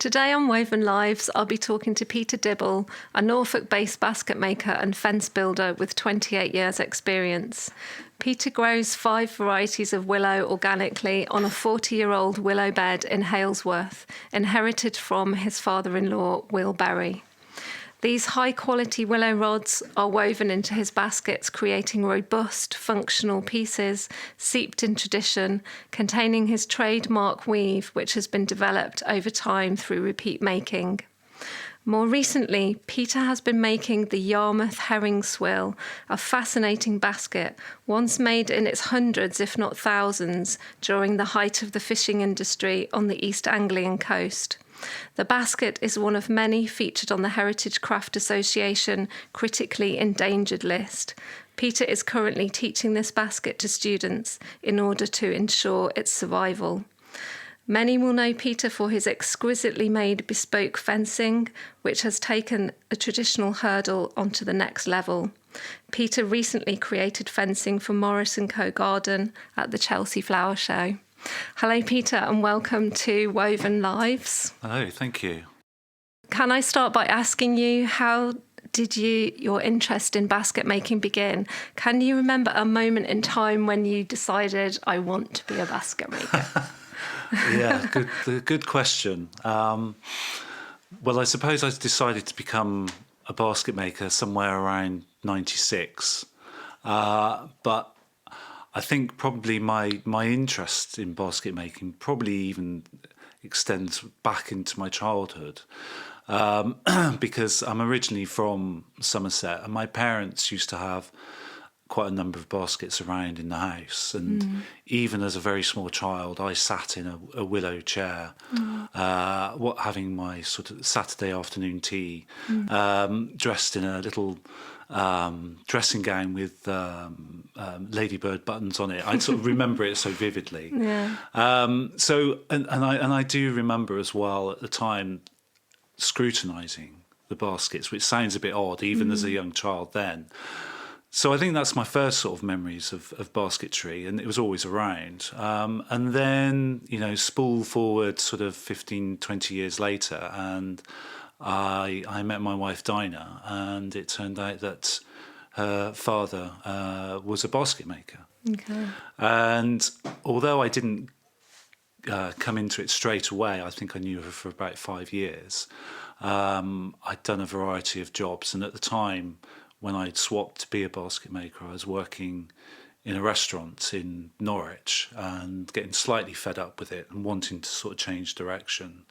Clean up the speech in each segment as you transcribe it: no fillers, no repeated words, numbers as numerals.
Today on Woven Lives, I'll be talking to Peter Dibble, a Norfolk-based basket maker and fence builder with 28 years' experience. Peter grows 5 varieties of willow organically on a 40-year-old willow bed in Halesworth, inherited from his father-in-law, Will Berry. These high-quality willow rods are woven into his baskets, creating robust, functional pieces, seeped in tradition, containing his trademark weave, which has been developed over time through repeat making. More recently, Peter has been making the Yarmouth Herring Swill, a fascinating basket, once made in its hundreds, if not thousands, during the height of the fishing industry on the East Anglian coast. The basket is one of many featured on the Heritage Craft Association critically endangered list. Peter is currently teaching this basket to students in order to ensure its survival. Many will know Peter for his exquisitely made bespoke fencing, which has taken a traditional hurdle onto the next level. Peter recently created fencing for Morris & Co. Garden at the Chelsea Flower Show. Hello, Peter, and welcome to Woven Lives. Hello, thank you. Can I start by asking you, how did your interest in basket making begin? Can you remember a moment in time when you decided, I want to be a basket maker? Yeah, good question. Well, I suppose I decided to become a basket maker somewhere around 96. But I think probably my interest in basket making probably even extends back into my childhood, because I'm originally from Somerset, and my parents used to have quite a number of baskets around in the house, and even as a very small child, I sat in a willow chair, having my sort of Saturday afternoon tea, dressed in a little dressing gown with ladybird buttons on it. I sort of remember it so vividly. Yeah. I do remember as well at the time scrutinising the baskets, which sounds a bit odd even as a young child then. So I think that's my first sort of memories of basketry, and it was always around. And then, spool forward sort of 15, 20 years later, and I met my wife Dinah, and it turned out that her father was a basket maker. Okay. And although I didn't come into it straight away, I think I knew her for about 5 years. I'd done a variety of jobs, and at the time when I'd swapped to be a basket maker, I was working in a restaurant in Norwich and getting slightly fed up with it and wanting to sort of change direction.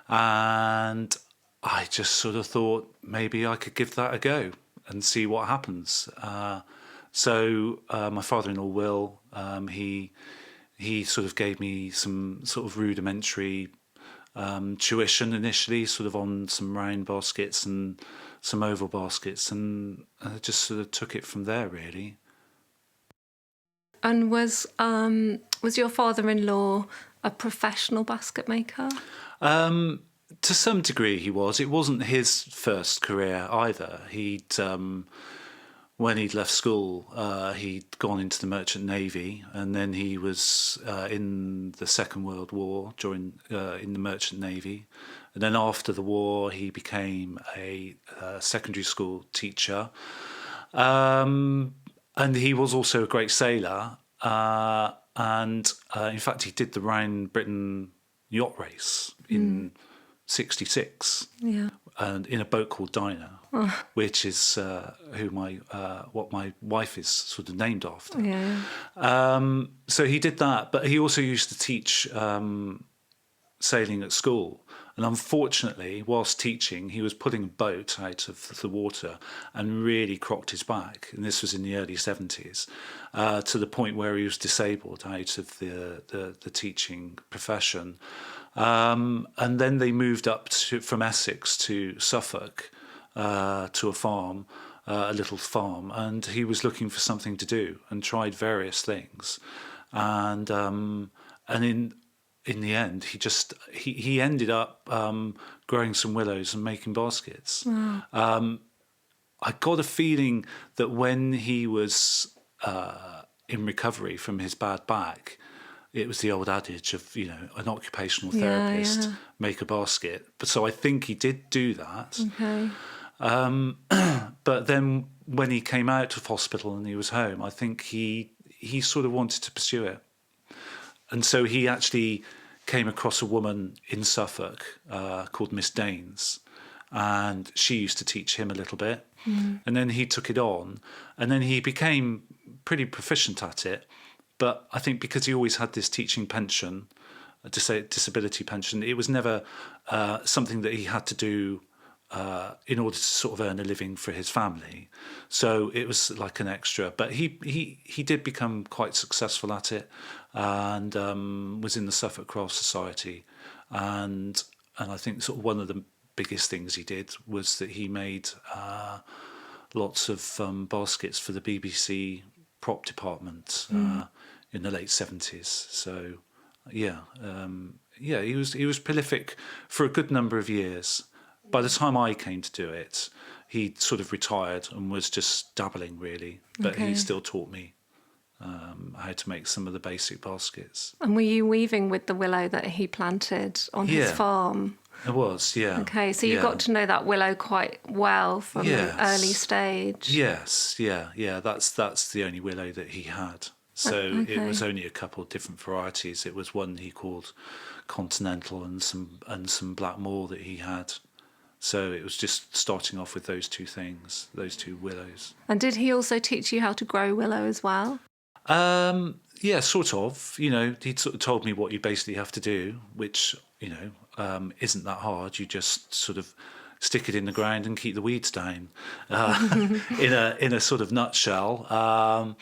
And I just sort of thought maybe I could give that a go and see what happens. So my father-in-law, Will, he sort of gave me some sort of rudimentary tuition initially, sort of on some round baskets and some oval baskets, and I just sort of took it from there, really. And was your father-in-law a professional basket maker? To some degree he was. It wasn't his first career either. When he'd left school, he'd gone into the Merchant Navy, and then he was in the Second World War, in the Merchant Navy. And then after the war, he became a secondary school teacher. And he was also a great sailor. And in fact, he did the Round Britain yacht race in 66. Yeah. And in a boat called Dinah, which is what my wife is sort of named after. Yeah. So he did that, but he also used to teach sailing at school. And unfortunately, whilst teaching, he was pulling a boat out of the water and really crocked his back. And this was in the early 70s, to the point where he was disabled out of the teaching profession. And then they moved up from Essex to Suffolk, to a farm, a little farm, and he was looking for something to do and tried various things. And in the end, he ended up growing some willows and making baskets. Wow. I got a feeling that when he was in recovery from his bad back, it was the old adage of, an occupational Yeah, therapist, yeah. make a basket. But so I think he did do that. Okay. But then when he came out of hospital and he was home, I think he sort of wanted to pursue it. And so he actually came across a woman in Suffolk called Miss Danes, and she used to teach him a little bit. And then he took it on, and then he became pretty proficient at it. But I think because he always had this teaching pension, disability pension, it was never something that he had to do in order to sort of earn a living for his family. So it was like an extra. But he did become quite successful at it, and was in the Suffolk Craft Society. And I think sort of one of the biggest things he did was that he made lots of baskets for the BBC prop department in the late 70s. So yeah, he was prolific for a good number of years. By the time I came to do it, he'd sort of retired and was just dabbling really, but he still taught me how to make some of the basic baskets. And were you weaving with the willow that he planted on his farm? It was, yeah. Okay, so you got to know that willow quite well from an early stage. Yes, yeah. That's the only willow that he had. So it was only a couple of different varieties. It was one he called Continental and some Blackmore that he had. So it was just starting off with those two things, those two willows. And did he also teach you how to grow willow as well? Yeah, sort of. He sort of told me what you basically have to do, which isn't that hard. You just sort of stick it in the ground and keep the weeds down, in a sort of nutshell.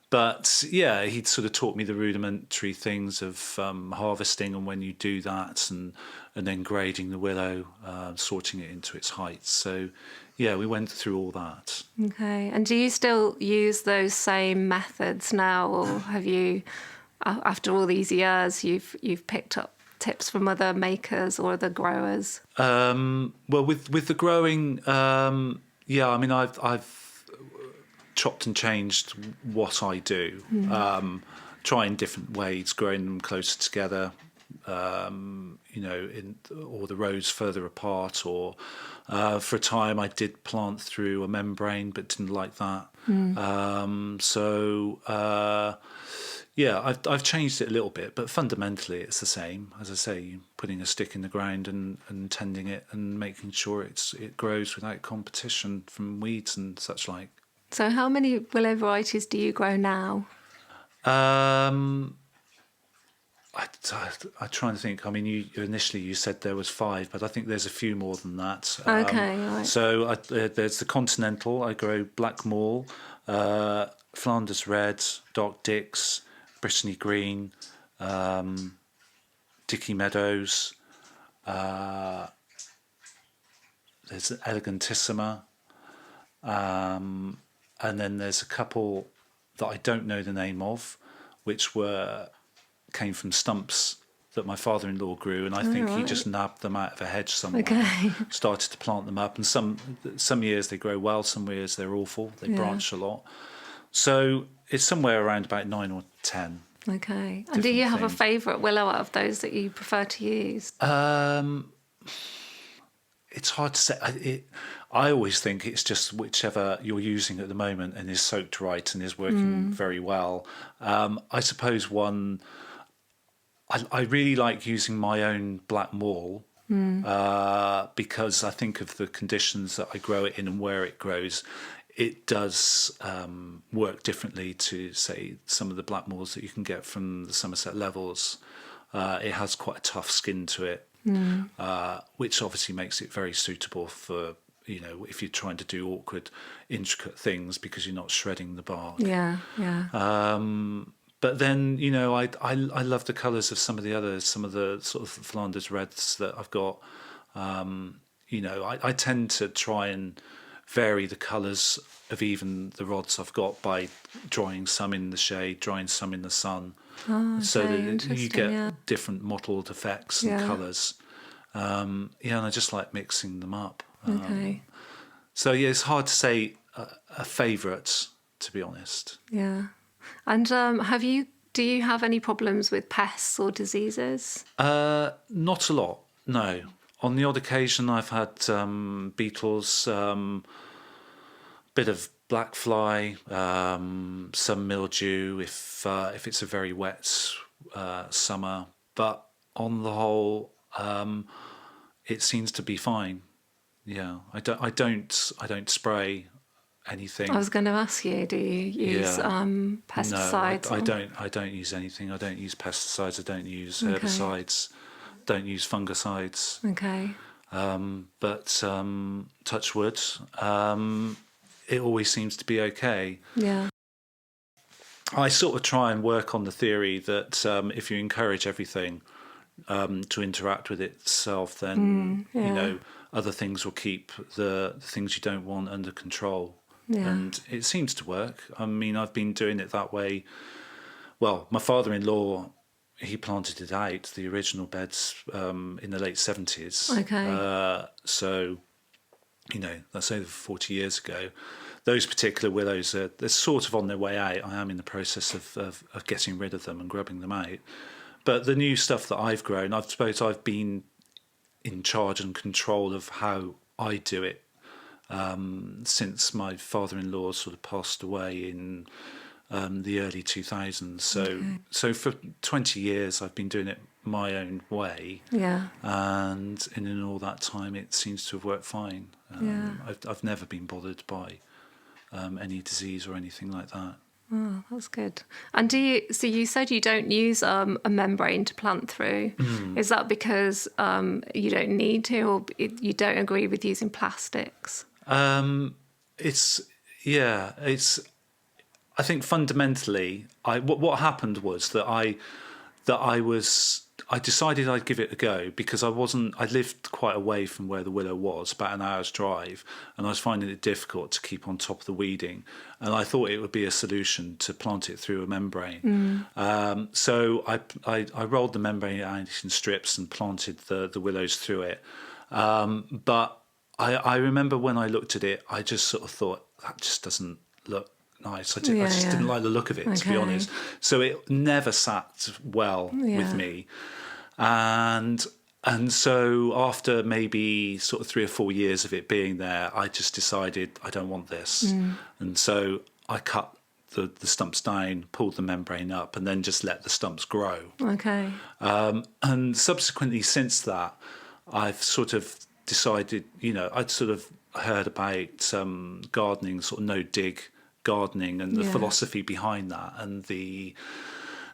But yeah, he'd sort of taught me the rudimentary things of harvesting and when you do that, and then grading the willow, sorting it into its heights. So yeah, we went through all that. Okay. And do you still use those same methods now, or have you, after all these years, you've picked up tips from other makers or other growers? Well, with the growing, yeah, I mean, I've chopped and changed what I do, trying different ways, growing them closer together, or the rows further apart, or for a time I did plant through a membrane but didn't like that. Yeah, I've changed it a little bit, but fundamentally it's the same. As I say, putting a stick in the ground and tending it and making sure it grows without competition from weeds and such like. So how many willow varieties do you grow now? I try and think. I mean, initially you said there was 5, but I think there's a few more than that. Okay, right. So there's the Continental. I grow Blackmore, Flanders Red, Dark Dix, Brittany Green, Dicky Meadows. There's Elegantissima. And then there's a couple that I don't know the name of, which came from stumps that my father-in-law grew, and I think he just nabbed them out of a hedge somewhere. Okay. Started to plant them up, and some years they grow well, some years they're awful. They branch a lot. So it's somewhere around about 9 or 10. Okay. And do you have things. a favourite willow out of those that you prefer to use? It's hard to say. I always think it's just whichever you're using at the moment and is soaked right and is working very well. I suppose I really like using my own Blackmore because I think of the conditions that I grow it in and where it grows. It does work differently to, say, some of the Blackmores that you can get from the Somerset Levels. It has quite a tough skin to it. Which obviously makes it very suitable for, if you're trying to do awkward, intricate things because you're not shredding the bark. Yeah. But then, I love the colours of some of the others, some of the sort of Flanders Reds that I've got. I tend to try and vary the colours of even the rods I've got by drying some in the shade, drying some in the sun. So that you get different mottled effects and colours. And I just like mixing them up. So it's hard to say a favourite, to be honest. Yeah. And have you Do you have any problems with pests or diseases? Not a lot, no. On the odd occasion, I've had beetles, bit of black fly, some mildew if it's a very wet summer. But on the whole, it seems to be fine. Yeah, I don't spray anything. I was going to ask you, do you use pesticides? No, I don't use anything. I don't use pesticides. I don't use herbicides. Don't use fungicides. Okay. But touch wood, it always seems to be okay. Yeah. I sort of try and work on the theory that if you encourage everything to interact with itself, then other things will keep the things you don't want under control. Yeah. And it seems to work. I mean, I've been doing it that way. Well, my father-in-law, he planted it out, the original beds, in the late 70s. Okay. So, that's over 40 years ago. Those particular willows, they're sort of on their way out. I am in the process of getting rid of them and grubbing them out. But the new stuff that I've grown, I suppose I've been in charge and control of how I do it since my father-in-law sort of passed away in the early 2000s. So for 20 years I've been doing it my own way. Yeah. And in all that time it seems to have worked fine. I've never been bothered by any disease or anything like that. Oh, that's good. And so you said you don't use a membrane to plant through. Is that because you don't need to, or you don't agree with using plastics? I think fundamentally, what happened was that I decided I'd give it a go because I lived quite away from where the willow was, about an hour's drive, and I was finding it difficult to keep on top of the weeding, and I thought it would be a solution to plant it through a membrane. So I rolled the membrane out in strips and planted the willows through it. But I remember when I looked at it, I just sort of thought, that just doesn't look nice. I just didn't like the look of it, to be honest. So it never sat well with me. And so after maybe sort of 3 or 4 years of it being there, I just decided I don't want this. And so I cut the stumps down, pulled the membrane up, and then just let the stumps grow. Okay. And subsequently since that, I've sort of decided, I'd sort of heard about gardening, sort of no-dig gardening, and the philosophy behind that, and the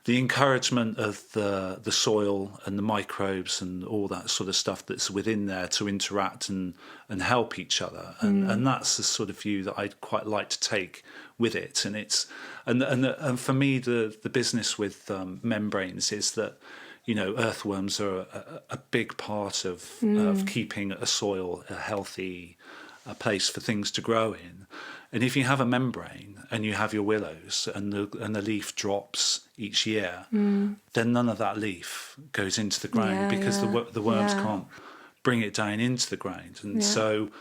encouragement of the soil and the microbes and all that sort of stuff that's within there to interact and help each other, and that's the sort of view that I'd quite like to take with it. And it's and for me the business with membranes is that earthworms are a big part of keeping a soil a healthy place for things to grow in. And if you have a membrane and you have your willows and the leaf drops each year, then none of that leaf goes into the ground because the worms can't bring it down into the ground. And so,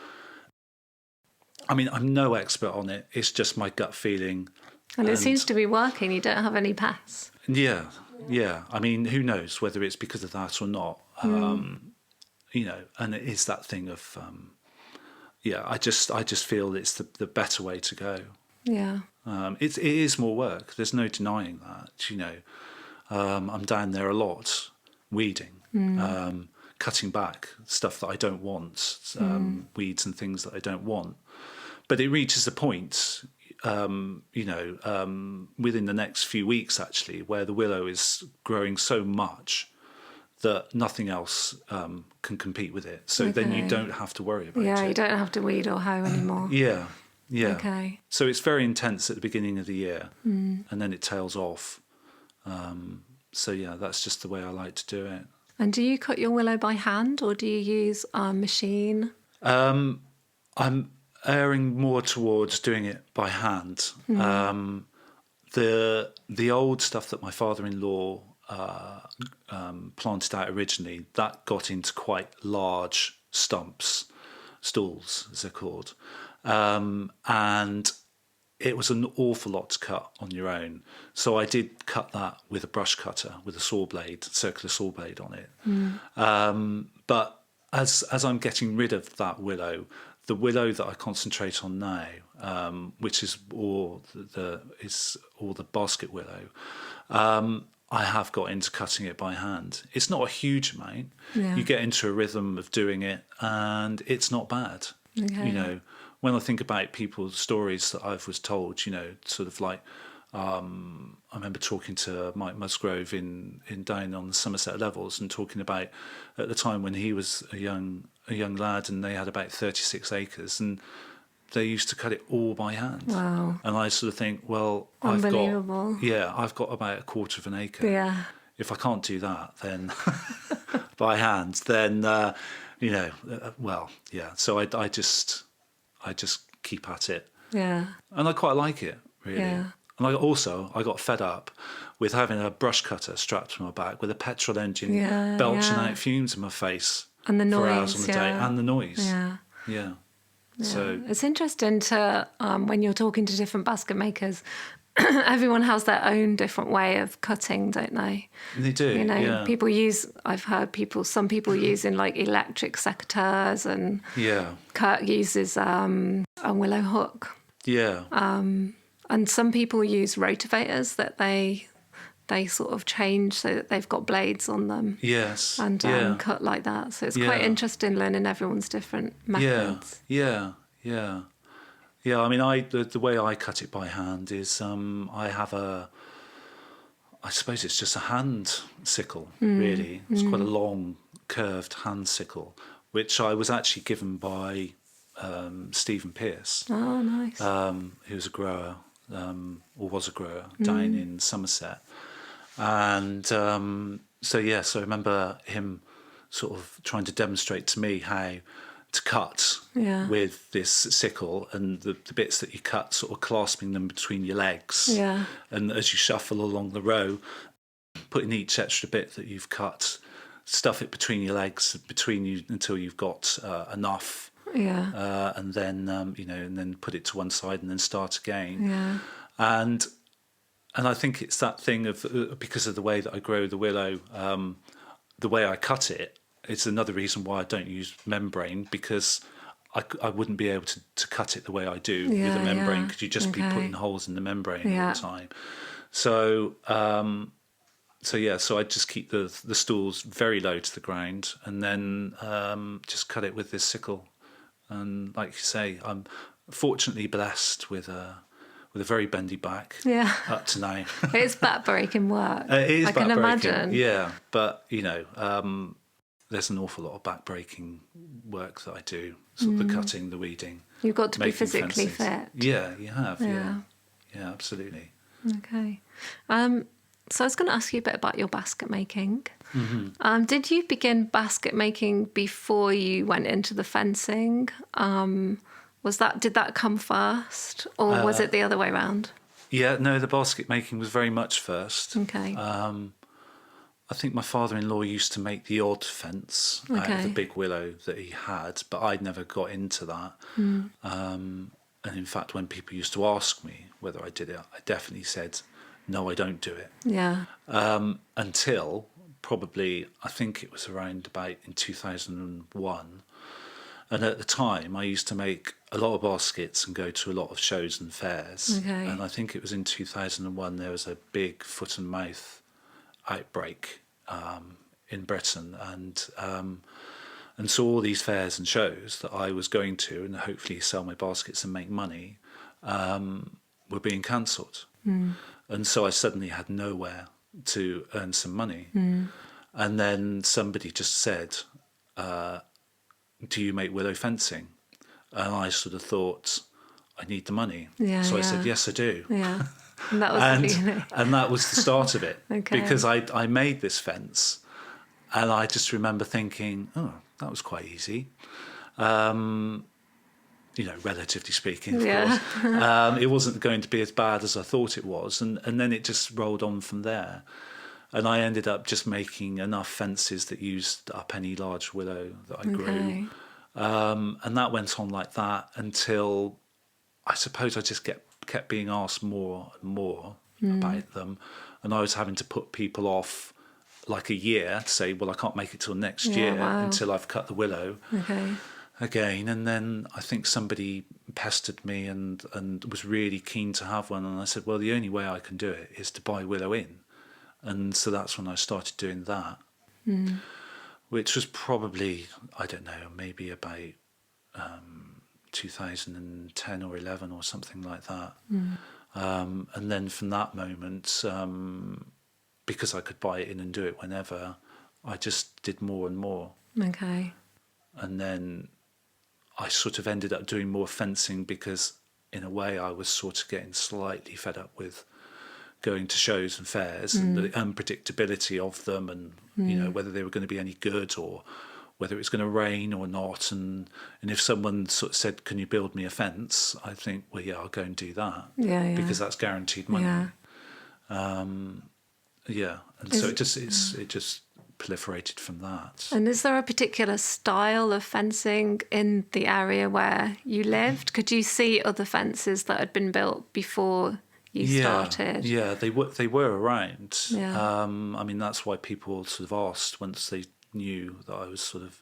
I mean, I'm no expert on it. It's just my gut feeling. And it seems to be working. You don't have any pests. Yeah. I mean, who knows whether it's because of that or not? And it is that thing of. I just feel it's the better way to go. Yeah. It is more work. There's no denying that. I'm down there a lot, weeding, cutting back stuff that I don't want, weeds and things that I don't want. But it reaches a point, within the next few weeks actually, where the willow is growing so much that nothing else can compete with it. So then you don't have to worry about it. Yeah, you don't have to weed or hoe anymore. Yeah. Okay. So it's very intense at the beginning of the year, and then it tails off. That's just the way I like to do it. And do you cut your willow by hand, or do you use a machine? I'm erring more towards doing it by hand. The old stuff that my father-in-law planted out originally, that got into quite large stalls as they're called, and it was an awful lot to cut on your own. So I did cut that with a brush cutter, with a saw blade, circular saw blade on it. But as I'm getting rid of that willow, the willow that I concentrate on now, which is all the basket willow, I have got into cutting it by hand. It's not a huge amount. Yeah. You get into a rhythm of doing it, and it's not bad. Okay. You know, when I think about people's stories that I was told, you know, sort of like, I remember talking to Mike Musgrove in down on the Somerset levels, and talking about at the time when he was a young lad, and they had about 36 acres, and they used to cut it all by hand. Wow. And I sort of think, well, Unbelievable. I've got about a quarter of an acre. Yeah. If I can't do that, then by hand, then you know, well, yeah. So I just keep at it, Yeah. and I quite like it, really. Yeah. And I got fed up with having a brush cutter strapped to my back with a petrol engine belching out fumes in my face And the noise, for hours on the day, and the noise. Yeah. Yeah. Yeah. So It's interesting to when you're talking to different basket makers, everyone has their own different way of cutting, don't they? they do. You know, yeah. I've heard some people using like electric secateurs, and Yeah. Kirk uses a willow hook. Yeah. And some people use rotavators that they sort of change so that they've got blades on them. Yes. And yeah. cut like that. So it's quite interesting learning everyone's different methods. Yeah. I mean, the way I cut it by hand is I have I suppose it's just a hand sickle, really. It's quite a long, curved hand sickle, which I was actually given by Stephen Pearce, Oh, nice. who was a grower, or was a grower, down in Somerset. And so I remember him sort of trying to demonstrate to me how to cut with this sickle, and the bits that you cut, sort of clasping them between your legs. Yeah. And as you shuffle along the row, putting each extra bit that you've cut, stuff it between your legs, between you, until you've got enough. Yeah. And then and then put it to one side, and then start again. Yeah. And I think it's that thing of because of the way that I grow the willow, the way I cut it. It's another reason why I don't use membrane, because I wouldn't be able to cut it the way I do with a membrane, because you'd just be putting holes in the membrane all the time. So so I just keep the stools very low to the ground, and then just cut it with this sickle. And like you say, I'm fortunately blessed with a very bendy back. Yeah. Up to now. It's back-breaking work. It is I can back-breaking, imagine. Yeah, but there's an awful lot of back-breaking work that I do, sort of the cutting, the weeding. You've got to be making physically fences. fit. Yeah, you have. Yeah. Yeah, absolutely. Okay. So I was going to ask you a bit about your basket making. Mm-hmm. Did you begin basket making before you went into the fencing? Did that come first, or was it the other way around? Yeah, no, the basket making was very much first. Okay. I think my father-in-law used to make the odd fence out of the big willow that he had, but I'd never got into that. And in fact, when people used to ask me whether I did it, I definitely said, no, I don't do it. Yeah. Until probably, I think it was around about in 2001. And at the time, I used to make a lot of baskets and go to a lot of shows and fairs. Okay. And I think it was in 2001, there was a big foot and mouth outbreak in Britain. And so all these fairs and shows that I was going to and hopefully sell my baskets and make money were being cancelled. And so I suddenly had nowhere to earn some money. And then somebody just said, do you make willow fencing? And I sort of thought, I need the money. So I said, yes, I do. Yeah. And that was and that was the start of it. Okay. Because I made this fence, and I just remember thinking, oh, that was quite easy. Relatively speaking, of course. It wasn't going to be as bad as I thought it was. And then it just rolled on from there. And I ended up just making enough fences that used up any large willow that I grew. And that went on like that until I suppose I just kept being asked more and more about them, and I was having to put people off like a year to say, well, I can't make it till next year until I've cut the willow again. And then I think somebody pestered me and was really keen to have one, and I said, well, the only way I can do it is to buy willow in. And so that's when I started doing that, which was probably, I don't know, maybe about 2010 or 11 or something like that. And then from that moment, because I could buy it in and do it whenever, I just did more and more. Okay. And then I sort of ended up doing more fencing because, in a way, I was sort of getting slightly fed up with going to shows and fairs and the unpredictability of them, and whether they were going to be any good or whether it was going to rain or not. And if someone sort of said, "Can you build me a fence?" I think, well, yeah, I'll go and do that. Because that's guaranteed money. And so it just proliferated from that. And is there a particular style of fencing in the area where you lived? Could you see other fences that had been built before you started? Yeah, they were around. I mean, that's why people sort of asked once they knew that I was sort of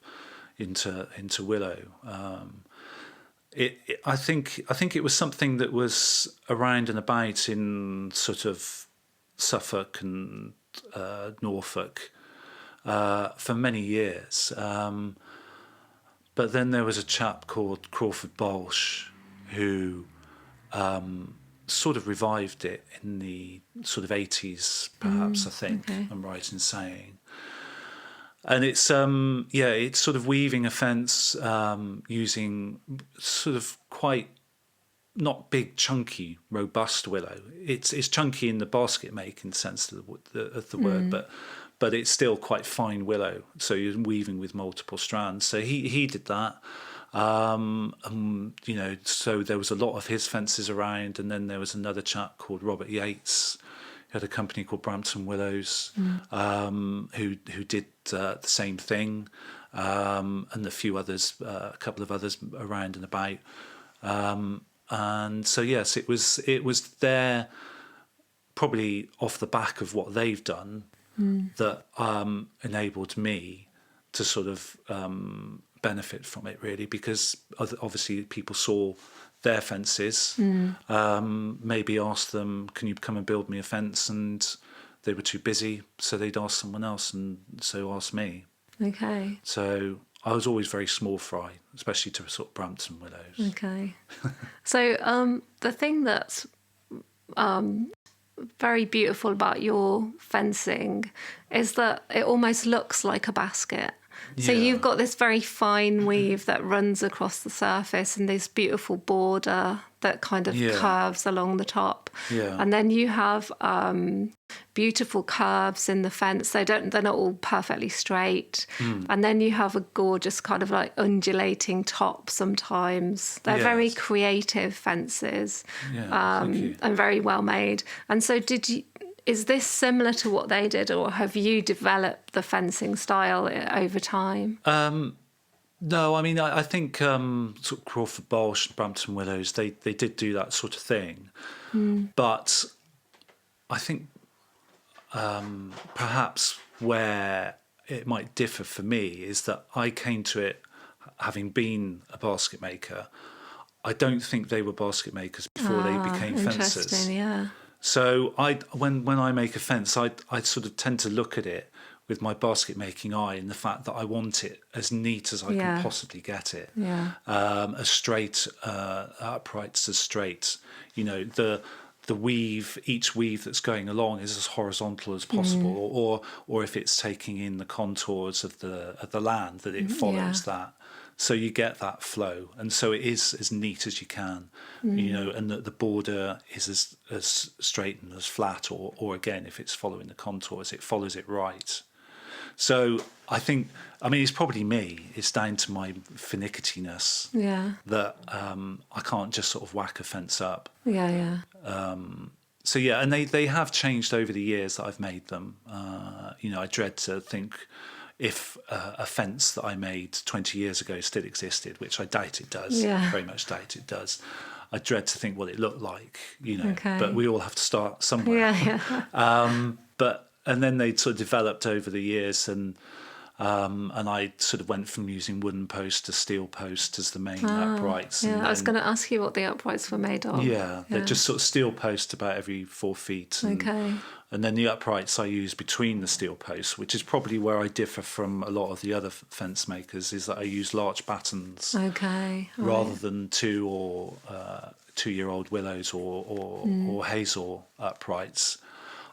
into willow. I think it was something that was around and about in sort of Suffolk and Norfolk for many years. But then there was a chap called Crawford Bolsh who sort of revived it in the sort of 80s, perhaps, I think, I'm right in saying. And it's sort of weaving a fence using sort of quite not big, chunky, robust willow. It's chunky in the basket making sense of the word, but it's still quite fine willow. So you're weaving with multiple strands. So he did that. So there was a lot of his fences around, and then there was another chap called Robert Yates, who had a company called Brampton Willows, who did the same thing, and a few others, a couple of others around and about. And so yes, it was there, probably off the back of what they've done, that enabled me to sort of benefit from it, really, because obviously people saw their fences, maybe asked them, "Can you come and build me a fence?" And they were too busy, so they'd ask someone else, and so asked me. Okay. So I was always very small fry, especially to sort of Brampton willows. Okay. So the thing that's very beautiful about your fencing is that it almost looks like a basket. So you've got this very fine weave that runs across the surface and this beautiful border that kind of curves along the top. Yeah. And then you have beautiful curves in the fence. They're not all perfectly straight. And then you have a gorgeous kind of like undulating top sometimes. They're very creative fences, and very well made. And so is this similar to what they did, or have you developed the fencing style over time? No, I mean, I think sort of Crawford Bolsh and Brampton Willows, they did do that sort of thing. But I think perhaps where it might differ for me is that I came to it having been a basket maker. I don't think they were basket makers before they became fencers. Interesting, yeah. So when I make a fence, I sort of tend to look at it with my basket making eye, and the fact that I want it as neat as I can possibly get it, as straight, upright as straight. The weave, each weave that's going along is as horizontal as possible, or if it's taking in the contours of the land, that it follows that. So you get that flow, and so it is as neat as you can, and the border is as straight and as flat, or again, if it's following the contours, it follows it right. So I think, it's probably me. It's down to my finicityness that I can't just sort of whack a fence up. So and they have changed over the years that I've made them. I dread to think if a fence that I made 20 years ago still existed, which I doubt it does, very much doubt it does. I dread to think what it looked like, Okay. but we all have to start somewhere. Yeah. And then they sort of developed over the years, and I sort of went from using wooden posts to steel posts as the main uprights. Yeah, and I was then, going to ask you what the uprights were made of. yeah, they're just sort of steel posts about every 4 feet. Okay. And then the uprights I use between the steel posts, which is probably where I differ from a lot of the other fence makers, is that I use large battens Okay. rather than 2-year-old willows or hazel uprights.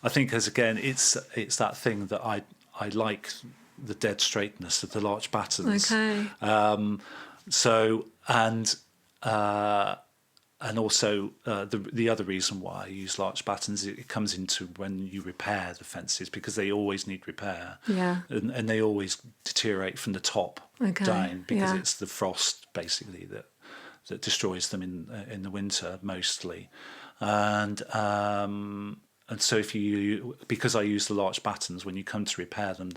I think, as again, it's that thing that I like, the dead straightness of the large battens. Okay. And also the other reason why I use large battens, it comes into when you repair the fences, because they always need repair. Yeah. And they always deteriorate from the top down, because it's the frost basically that destroys them in the winter mostly. And so because I use the large battens, when you come to repair them,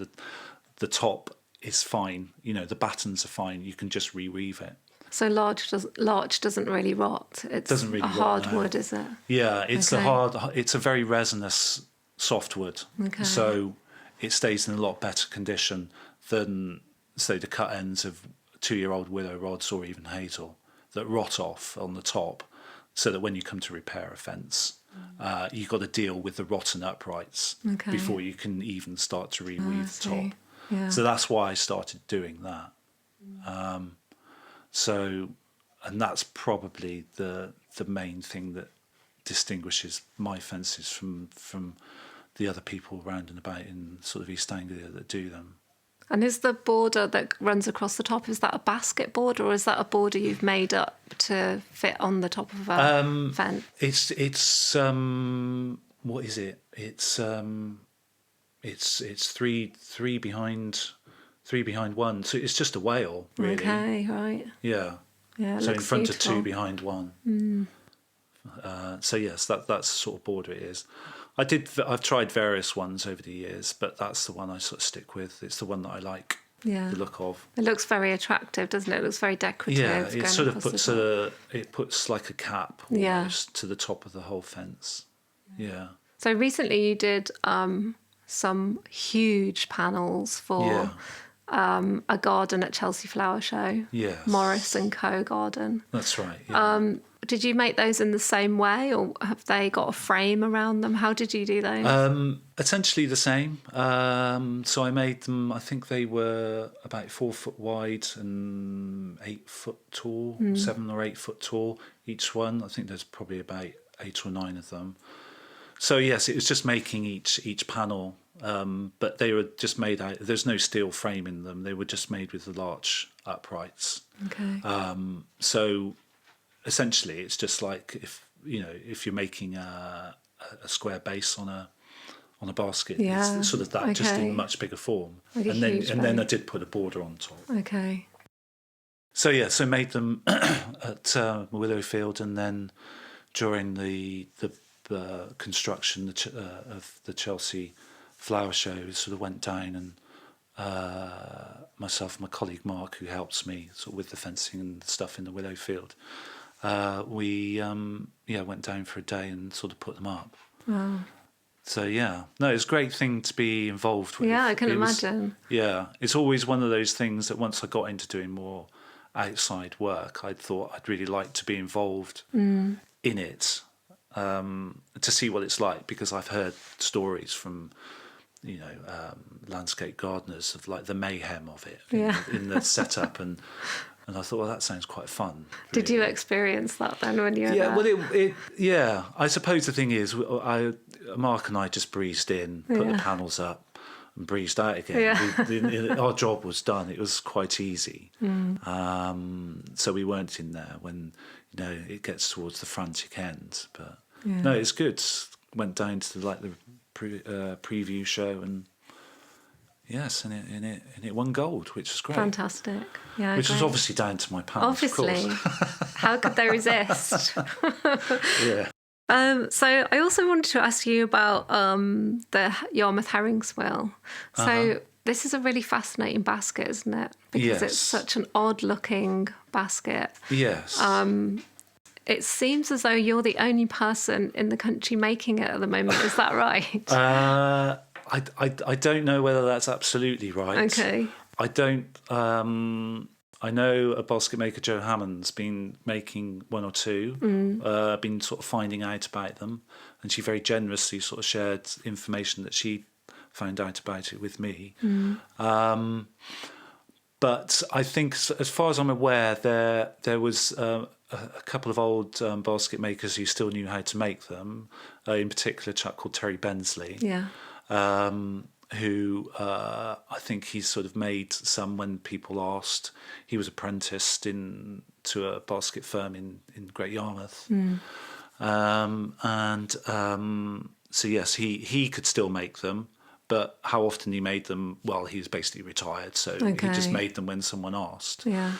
the top is fine. The battens are fine. You can just reweave it. So larch doesn't really rot. It doesn't really a rot, hard no. wood, is it? Yeah, it's Okay. it's a very resinous softwood. Okay. So it stays in a lot better condition than, say, the cut ends of 2-year-old willow rods or even hazel that rot off on the top, so that when you come to repair a fence, you've got to deal with the rotten uprights before you can even start to reweave the top. Yeah. So that's why I started doing that. And that's probably the main thing that distinguishes my fences from the other people round and about in sort of East Anglia that do them. And is the border that runs across the top, is that a basket border, or is that a border you've made up to fit on the top of a fence? It's what is it? It's three behind one. So it's just a whale, really. Okay, right. Yeah. Yeah. It So in looks front beautiful. of 2 behind 1. So yes, that's the sort of border it is. I've tried various ones over the years, but that's the one I sort of stick with. It's the one that I like Yeah. the look of. It looks very attractive, doesn't it? It looks very decorative. Yeah, it going sort of across the top. puts like a cap Yeah. almost to the top of the whole fence. Yeah. So recently you did some huge panels for a garden at Chelsea Flower Show. Yes. Morris and Co. garden. That's right. Yeah. Did you make those in the same way, or have they got a frame around them? How did you do those? Essentially the same. So I made them, I think they were about 4 foot wide and 8 foot tall, 7 or 8 foot tall, each one. I think there's probably about 8 or 9 of them. So yes, it was just making each panel, but they were just made out. There's no steel frame in them. They were just made with the larch uprights. Okay. So essentially, it's just like if you're making a square base on a basket, Yeah, it's sort of that, just in okay. a much bigger form. Like a and then huge and then I base. did put a border on top. Okay. So yeah, so made them at Willowfield, and then during the construction of the Chelsea Flower Show, we sort of went down, and myself and my colleague Mark, who helps me sort of with the fencing and stuff in the Willowfield, we went down for a day and sort of put them up. Wow. So yeah, no, it's a great thing to be involved with. Yeah, I can It was- imagine. Yeah, it's always one of those things that once I got into doing more outside work, I thought I'd really like to be involved in it, to see what it's like, because I've heard stories from landscape gardeners of like the mayhem of it in the setup, and I thought, well, that sounds quite fun. Did you really. experience that then when you were Yeah, there? well, I suppose the thing is, Mark and I just breezed in, put the panels up, and breezed out again. Yeah. Our job was done. It was quite easy. So we weren't in there when it gets towards the frantic end. But no, it's good. Went down to the preview show, and yes, and it won gold, which was great. Fantastic. Yeah. Which was great. obviously down to my panels, of Obviously. course. How could they resist? Yeah. So I also wanted to ask you about the Yarmouth Herring Swill. So this is a really fascinating basket, isn't it? Because Yes. it's such an odd-looking basket. Yes. it seems as though you're the only person in the country making it at the moment. Is that right? I don't know whether that's absolutely right. Okay. I don't. I know a basket maker, Joe Hammond's been making one or two, been sort of finding out about them, and she very generously sort of shared information that she found out about it with me. But I think, as far as I'm aware, there was a couple of old basket makers who still knew how to make them. In particular, a chap called Terry Bensley. Yeah. Who I think he's sort of made some when people asked. He was apprenticed to a basket firm in Great Yarmouth. So yes, he could still make them, but how often he made them, well, he's basically retired, so he just made them when someone asked. Yeah.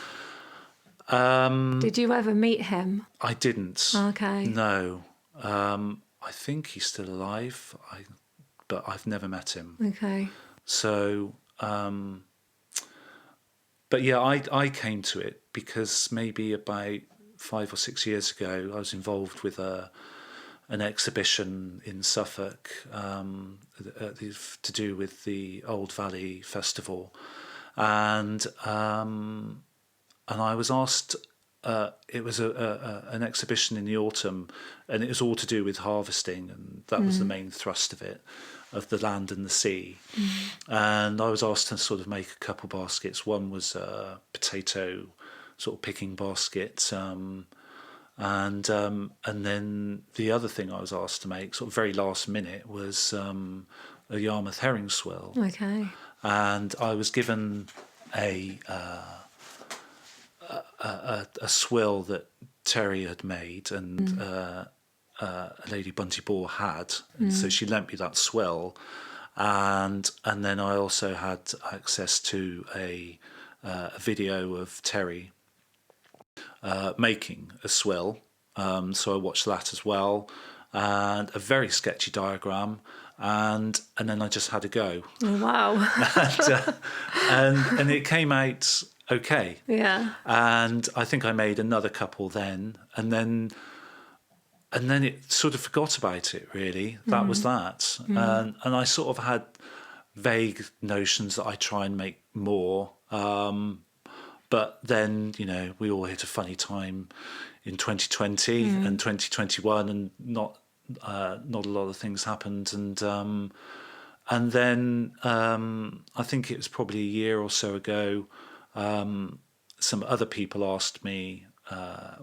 Did you ever meet him? I didn't. Okay. No. I think he's still alive. But I've never met him. Okay. So, but yeah, I came to it because maybe about 5 or 6 years ago, I was involved with an exhibition in Suffolk to do with the Old Valley Festival, and I was asked. It was an exhibition in the autumn, and it was all to do with harvesting, and that was the main thrust of it, of the land and the sea. And I was asked to sort of make a couple baskets. One was a potato sort of picking basket, and then the other thing I was asked to make, sort of very last minute, was a Yarmouth Herring Swill. Okay. And I was given a swill that Terry had made, and a lady Bunty Ball had, and so she lent me that swill, and then I also had access to a video of Terry making a swill, so I watched that as well, and a very sketchy diagram, and then I just had a go. Oh, wow. and it came out okay. Yeah. And I think I made another couple then, and then it sort of forgot about it, really. That was that. And I sort of had vague notions that I try and make more. But then, we all hit a funny time in 2020 and 2021, and not a lot of things happened. And then I think it was probably a year or so ago, some other people asked me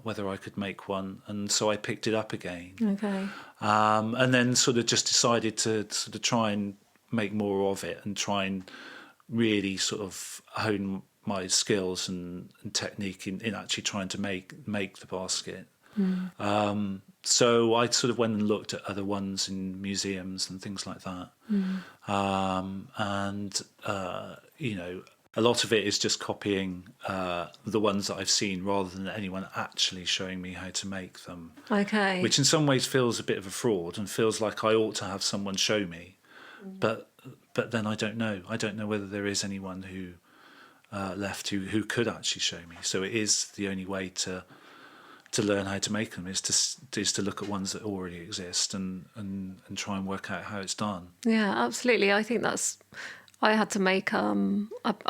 whether I could make one, and so I picked it up again. Okay. And then sort of just decided to sort of try and make more of it, and try and really sort of hone my skills and technique in actually trying to make the basket. So I sort of went and looked at other ones in museums and things like that. A lot of it is just copying the ones that I've seen, rather than anyone actually showing me how to make them. Okay. Which in some ways feels a bit of a fraud, and feels like I ought to have someone show me. But then I don't know. I don't know whether there is anyone who left who could actually show me. So it is the only way to learn how to make them is to look at ones that already exist and try and work out how it's done. Yeah, absolutely. I think I had to make a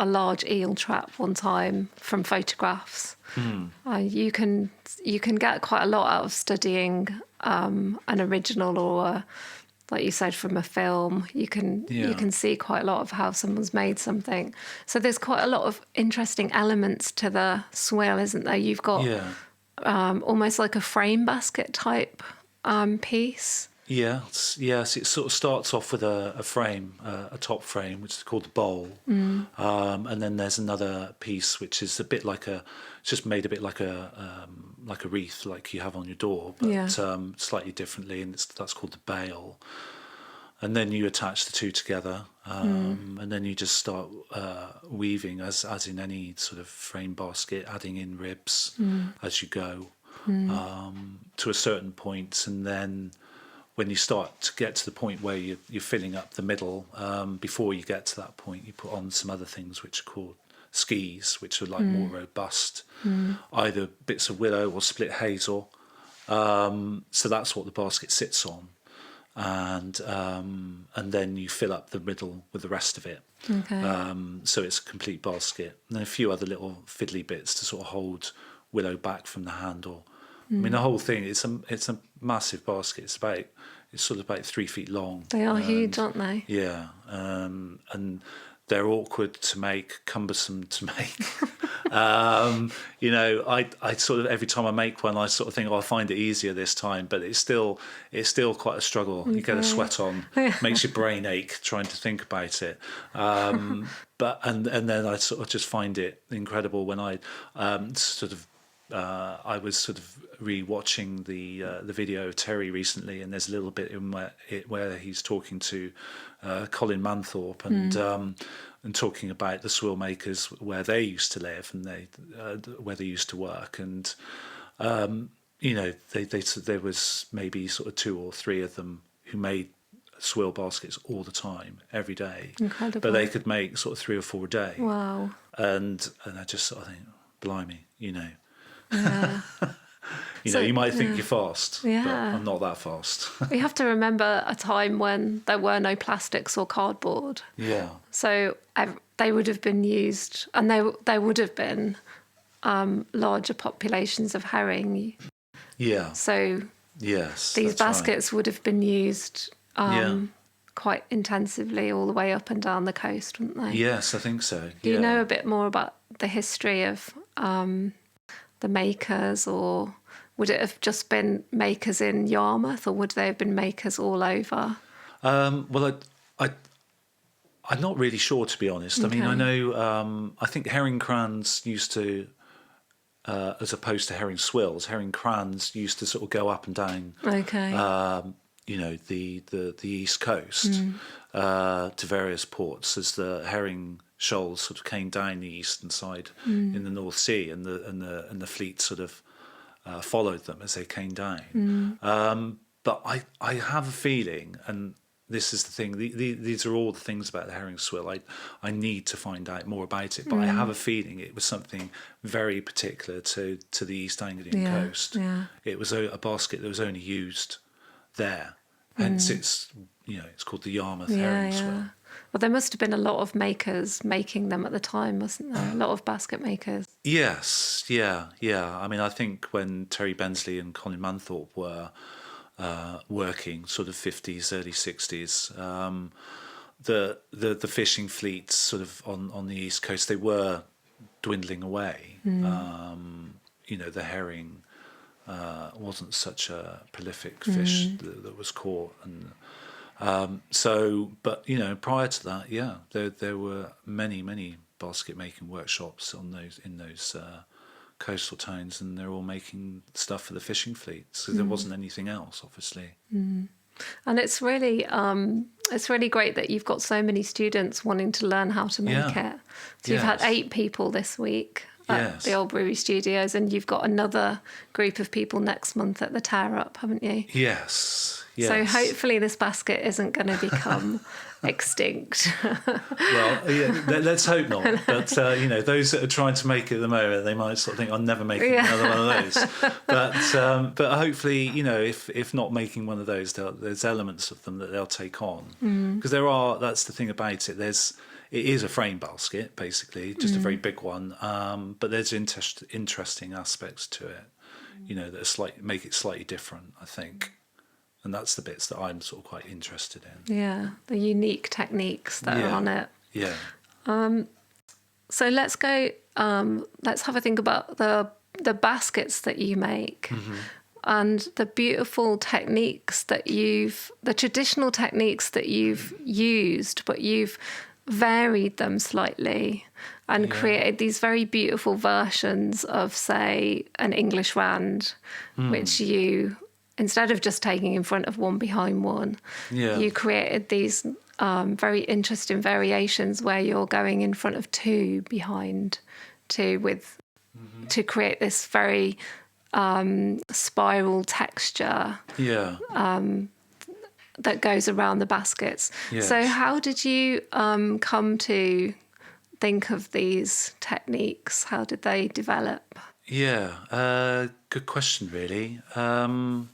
large eel trap one time from photographs. You can get quite a lot out of studying an original, or like you said, from a film. You can see quite a lot of how someone's made something. So there's quite a lot of interesting elements to the swill, isn't there? You've got almost like a frame basket type piece. Yes. It sort of starts off with a frame, a top frame, which is called the bowl, and then there's another piece which is it's just made a bit like a wreath, like you have on your door, but slightly differently, and that's called the bail. And then you attach the two together, and then you just start weaving, as in any sort of frame basket, adding in ribs as you go to a certain point, and then when you start to get to the point where you're filling up the middle, before you get to that point, you put on some other things which are called skis, which are like more robust, either bits of willow or split hazel, So that's what the basket sits on, and then you fill up the middle with the rest of it. Okay. So it's a complete basket, and then a few other little fiddly bits to sort of hold willow back from the handle. I mean, the whole thing, it's a massive basket. It's sort of about 3 feet long. They are huge, aren't they? Yeah, and they're awkward to make, cumbersome to make. I sort of, every time I make one, I sort of think, I'll find it easier this time, but it's still quite a struggle. You get a sweat on, makes your brain ache trying to think about it. But then I sort of just find it incredible when I I was sort of re-watching the video of Terry recently, and there's a little bit in where he's talking to Colin Manthorpe and talking about the swill makers where they used to live and where they used to work, and there was maybe sort of 2 or 3 of them who made swill baskets all the time, every day. Incredible. But they could make sort of 3 or 4 a day. Wow. And I just sort of think, blimey, Yeah. you might think you're fast, Yeah. but I'm not that fast. We have to remember a time when there were no plastics or cardboard. Yeah. So they would have been used, and there would have been larger populations of herring. Yeah. So Yes. these that's right. baskets would have been used quite intensively all the way up and down the coast, wouldn't they? Yes, I think so. Do you know a bit more about the history of the makers, or would it have just been makers in Yarmouth, or would they have been makers all over? Well, I'm not really sure, to be honest. I mean, I know, I think herring crans used to, as opposed to herring swills, herring crans used to sort of go up and down, Okay. the East Coast to various ports as the herring shoals sort of came down the eastern side in the North Sea, and the fleet sort of followed them as they came down. But I have a feeling, and this is the thing, these are all the things about the herring swill. I need to find out more about it, but I have a feeling it was something very particular to the East Anglian coast. Yeah. It was a basket that was only used there. Hence it's called the Yarmouth Herring Swill. Well, there must have been a lot of makers making them at the time, wasn't there? A lot of basket makers. Yes, yeah. I mean, I think when Terry Bensley and Colin Manthorpe were working, sort of 50s, early 60s, the fishing fleets sort of on the East Coast, they were dwindling away. The herring wasn't such a prolific fish that was caught, and but prior to that, there were many basket making workshops in those coastal towns, and they're all making stuff for the fishing fleets. So there wasn't anything else, obviously. And it's really great that you've got so many students wanting to learn how to make it. So you've had 8 people this week at the Old Brewery Studios, and you've got another group of people next month at the Tear Up, haven't you? Yes. So hopefully this basket isn't going to become extinct. Well, let's hope not. But those that are trying to make it at the moment, they might sort of think, "I'm never making another one of those." But hopefully, if not making one of those, there's elements of them that they'll take on, because that's the thing about it. It is a frame basket, basically, just a very big one. But there's interesting aspects to it, that make it slightly different, I think. And that's the bits that I'm sort of quite interested in. Yeah, the unique techniques that are on it. Yeah. So let's go. Let's have a think about the baskets that you make, and the beautiful techniques the traditional techniques that you've used, but you've varied them slightly and created these very beautiful versions of, say, an English rand, which you, instead of just taking in front of one behind one, you created these very interesting variations where you're going in front of 2 behind 2 to create this very spiral texture that goes around the baskets. Yes. So how did you come to think of these techniques? How did they develop? Yeah, good question, really. I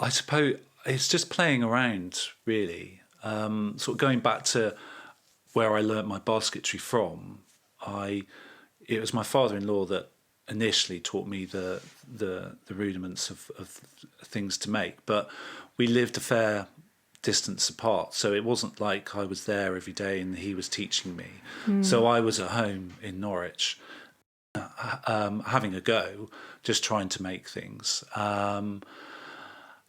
suppose it's just playing around, really. Sort of going back to where I learnt my basketry from. It was my father-in-law that initially taught me the rudiments of things to make, but we lived a fair distance apart, so it wasn't like I was there every day and he was teaching me. So I was at home in Norwich, having a go, just trying to make things.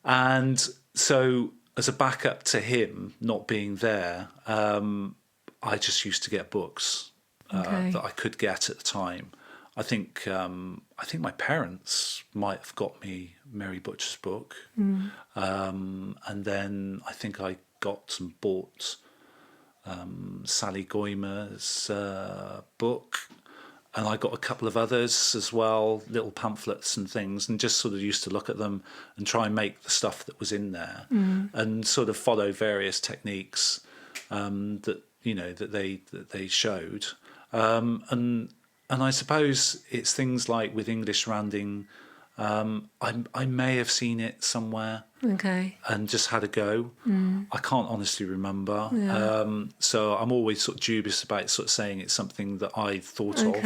And so, as a backup to him not being there, I just used to get books that I could get at the time. I think my parents might have got me Mary Butcher's book, and then I think I got and bought Sally Goymer's book, and I got a couple of others as well, little pamphlets and things, and just sort of used to look at them and try and make the stuff that was in there, and sort of follow various techniques that they showed, and I suppose it's things like with English rounding. I may have seen it somewhere, and just had a go. I can't honestly remember. So I'm always sort of dubious about sort of saying it's something that I thought of.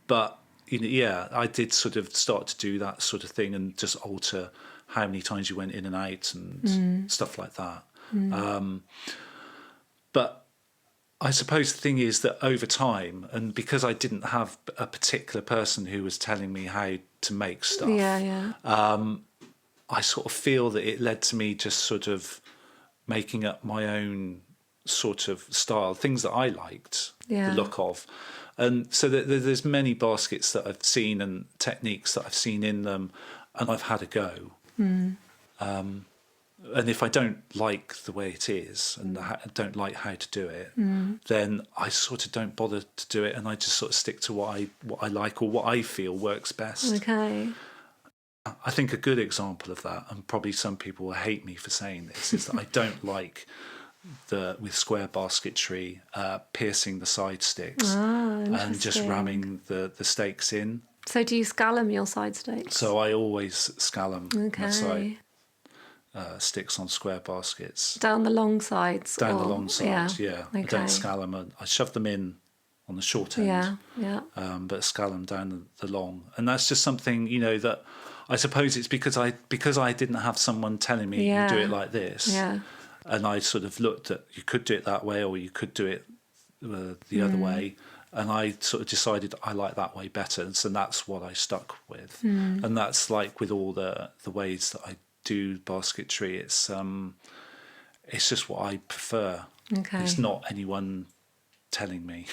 But I did sort of start to do that sort of thing and just alter how many times you went in and out and stuff like that. But I suppose the thing is that over time, and because I didn't have a particular person who was telling me how to make stuff, I sort of feel that it led to me just sort of making up my own sort of style, things that I liked the look of. And so there's many baskets that I've seen and techniques that I've seen in them, and I've had a go. And if I don't like the way it is and I don't like how to do it, then I sort of don't bother to do it, and I just sort of stick to what I like or what I feel works best. I think a good example of that, and probably some people will hate me for saying this, is that I don't like with square basketry piercing the side sticks and just ramming the stakes in. So do you scallum your side stakes? So I always scallum my side sticks on square baskets. Down the long sides? Down the long sides, yeah. I don't scallum. I shove them in on the short end, but scallum down the long. And that's just something, that I suppose it's because I didn't have someone telling me you do it like this. And I sort of looked at, you could do it that way or you could do it the other way. And I sort of decided I like that way better. And so that's what I stuck with. And that's like with all the ways that I do basketry. It's just what I prefer. It's not anyone telling me.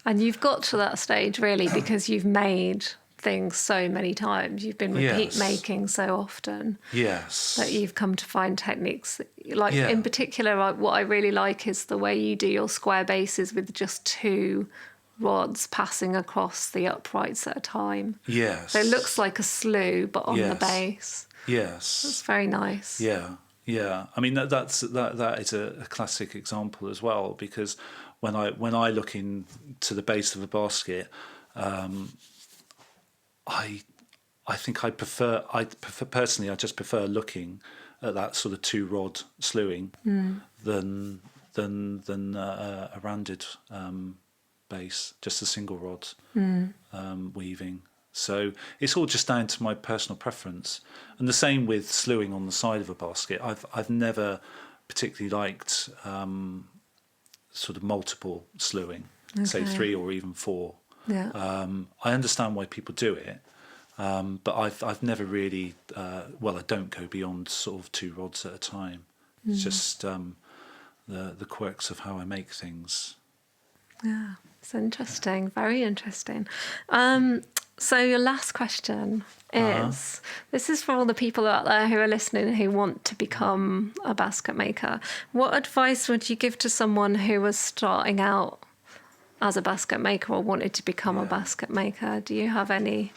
And you've got to that stage really because you've made things so many times. You've been repeat making so often. Yes. That you've come to find techniques. In particular, what I really like is the way you do your square bases with just 2 rods passing across the uprights at a time. Yes. So it looks like a slough, but on the base. Yes. It's very nice. Yeah. I mean that is a classic example as well, because when I look into the base of a basket, I think I prefer personally. I just prefer looking at that sort of 2-rod slewing than a rounded base, just a single rod weaving. So it's all just down to my personal preference, and the same with slewing on the side of a basket. I've never particularly liked sort of multiple slewing, say 3 or even 4. I understand why people do it, but I've never really I don't go beyond sort of 2 rods at a time. It's just the quirks of how I make things. Yeah, it's interesting, very interesting. So your last question is, this is for all the people out there who are listening who want to become a basket maker. What advice would you give to someone who was starting out as a basket maker or wanted to become a basket maker? Do you have any?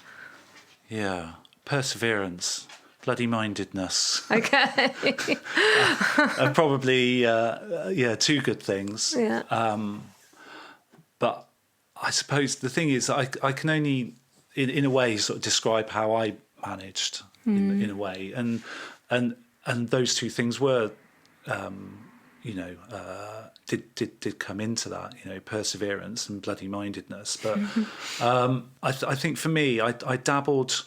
Yeah, perseverance, bloody-mindedness. Okay. Are probably 2 good things. Yeah. But I suppose the thing is, I can only, in a way, sort of describe how I managed in a way, and those two things were, did come into that, perseverance and bloody mindedness. But I think for me, I dabbled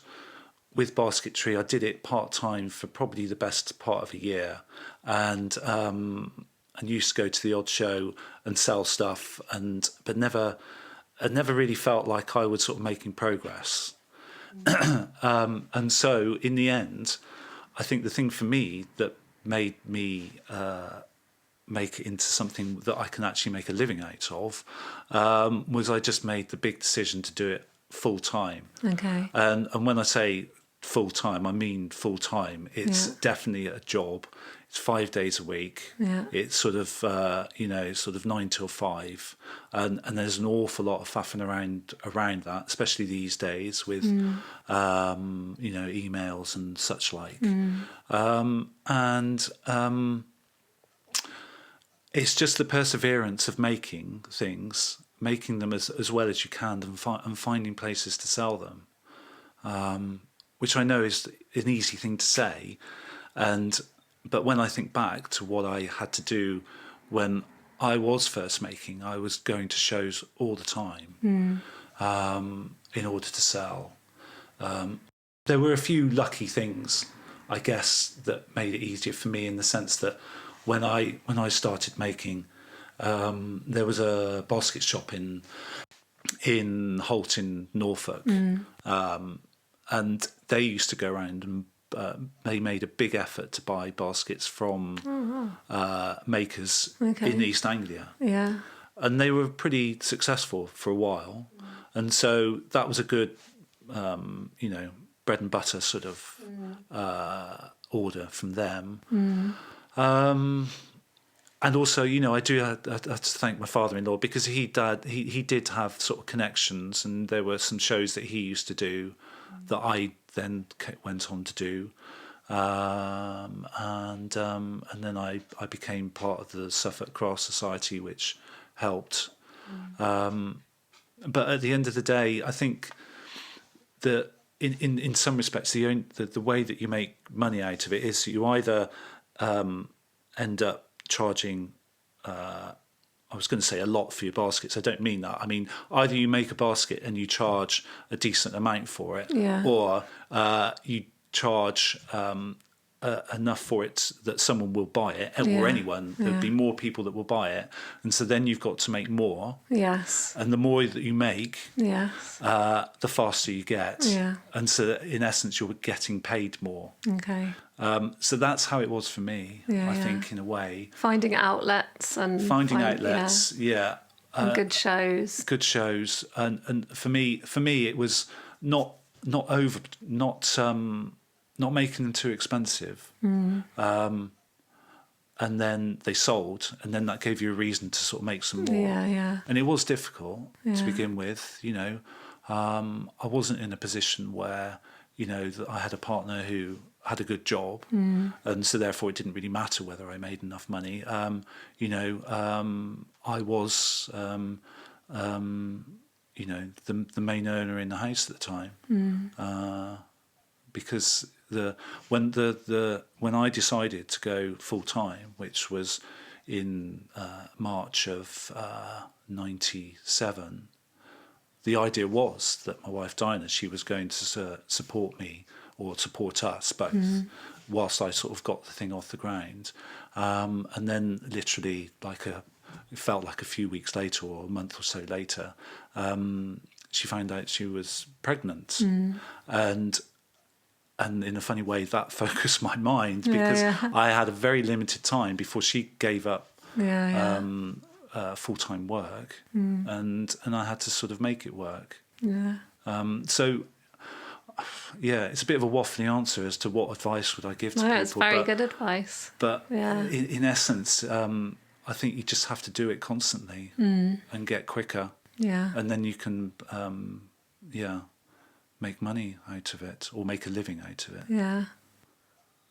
with basketry. I did it part time for probably the best part of a year, and used to go to the odd show and sell stuff, but never. I never really felt like I was sort of making progress. And so in the end, I think the thing for me that made me make it into something that I can actually make a living out of was I just made the big decision to do it full time. Okay. And when I say full time, I mean full time. It's definitely a job. It's 5 days a week. Yeah. It's sort of sort of 9 till 5, and there's an awful lot of faffing around that, especially these days with emails and such like. It's just the perseverance of making things, making them as well as you can, and finding places to sell them, which I know is an easy thing to say, but when I think back to what I had to do when I was first making, I was going to shows all the time in order to sell. There were a few lucky things, I guess, that made it easier for me, in the sense that when I started making, there was a basket shop in Holt in Norfolk, and they used to go around and they made a big effort to buy baskets from makers in East Anglia. Yeah. And they were pretty successful for a while. And so that was a good, bread and butter sort of order from them. And also, I do have to thank my father-in-law, because he did have sort of connections, and there were some shows that he used to do that I then went on to do, and then I became part of the Suffolk Craft Society, which helped. But at the end of the day, I think that in some respects, the way that you make money out of it is you either end up charging, I was going to say a lot for your baskets. I don't mean that. I mean, either you make a basket and you charge a decent amount for it, or you charge enough for it that someone will buy it, or anyone. There'll be more people that will buy it, and so then you've got to make more. Yes. And the more that you make, the faster you get. Yeah. And so, in essence, you're getting paid more. Okay. So that's how it was for me. I think, in a way, finding outlets and and good shows. Good shows, and for me, it was not making them too expensive. And then they sold, and then that gave you a reason to sort of make some more. And it was difficult to begin with. I wasn't in a position where that I had a partner who had a good job, and so therefore it didn't really matter whether I made enough money. I was the main earner in the house at the time, because when I decided to go full time, which was in March of '97, the idea was that my wife Dinah, she was going to support me, or support us both, whilst I sort of got the thing off the ground. And then literally it felt like a few weeks later, or a month or so later, she found out she was pregnant. And in a funny way, that focused my mind, because I had a very limited time before she gave up full-time work, and I had to sort of make it work. So it's a bit of a waffly answer as to what advice would I give to people. It's very good advice. But in essence, I think you just have to do it constantly and get quicker. And then you can, make money out of it, or make a living out of it.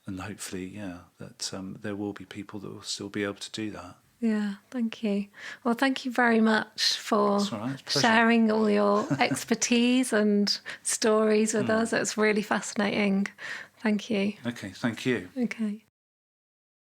And hopefully, that there will be people that will still be able to do that. Yeah, thank you. Well, thank you very much for That's all right. It's a pleasure. sharing all your expertise and stories with us. It's really fascinating. Thank you. Okay, thank you. Okay.